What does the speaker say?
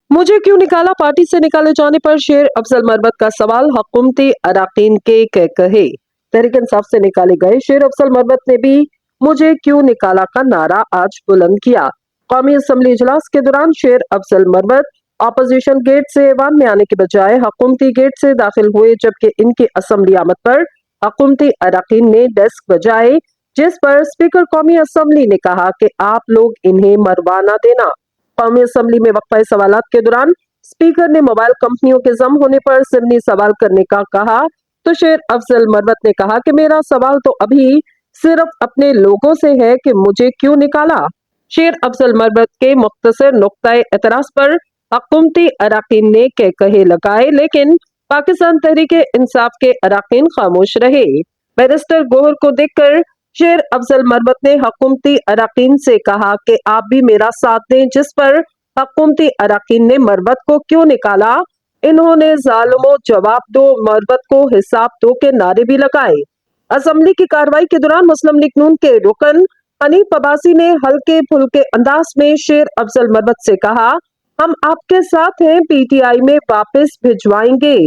मुझे क्यों निकाला? पार्टी से निकाले जाने पर शेर अफजल मरवत का सवाल, हुकूमती अराकीन के कहे। तहरीक इंसाफ से निकाले गए शेर अफजल मरवत ने भी मुझे क्यों निकाला का नारा आज बुलंद किया। कौमी असम्बली इजलास के दौरान शेर अफजल मरवत अपोजिशन गेट से ऐवान में आने के बजाय हुकूमती गेट से दाखिल हुए, जबकि इनकी असम्बली आमद पर हुकूमती अराकीन ने डेस्क बजाए, जिस पर स्पीकर कौमी असम्बली ने कहा कि आप लोग इन्हें मरवाना देना। कौमी असम्बली में वक्फा सवालात के दौरान स्पीकर ने मोबाइल कंपनियों के जम होने पर सिमनी सवाल करने का कहा, तो शेर अफजल मरवत ने कहा कि मेरा सवाल तो अभी सिर्फ अपने लोगों से है कि मुझे क्यों निकाला। शेर अफजल मरवत के मुख्तसर नुक्ताए एतराज पर हुकूमती अराकीन ने कहे लगाए, लेकिन पाकिस्तान तहरीक इंसाफ के अराकीन खामोश रहे। बैरिस्टर गोहर को देखकर शेर अफजल मरवत ने हुकूमती अराकीन से कहा कि आप भी मेरा साथ दें, जिस पर हुकूमती अराकीन ने मरवत को क्यों निकाला, इन्होंने जालिमो जवाब दो, मरवत को हिसाब दो के नारे भी लगाए। असेंबली की कार्रवाई के दौरान मुस्लिम लीग नून के रुकन हनीफ अब्बासी ने हल्के फुल्के अंदाज में शेर अफजल मरवत से कहा, हम आपके साथ हैं, पीटीआई में वापस भिजवाएंगे।